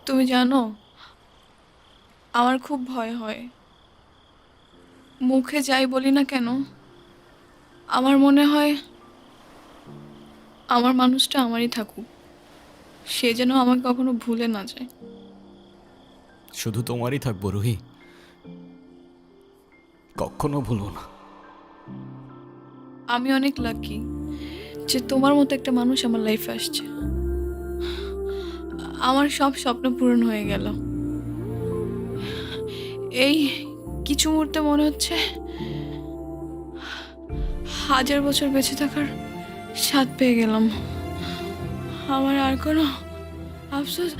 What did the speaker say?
তুমি জানো, আমার খুব ভয় হয়। মুখে যাই বলি না কেন, আমার মনে হয় আমার মানুষটা আমারই থাকুক, সে যেন আমাকে কখনো ভুলে না যায়। শুধু তোমারই থাকবো রুহি, কখনো ভুলবো না। আমি অনেক লাকি যে তোমার মতো একটা মানুষ আমার লাইফে আসছে। আমার সব স্বপ্ন পূরণ হয়ে গেল। এই কিছু মুহূর্তে মনে হচ্ছে 1000 বছর বেঁচে থাকার স্বাদ পেয়ে গেলাম। আমার আর কোনো আফসোস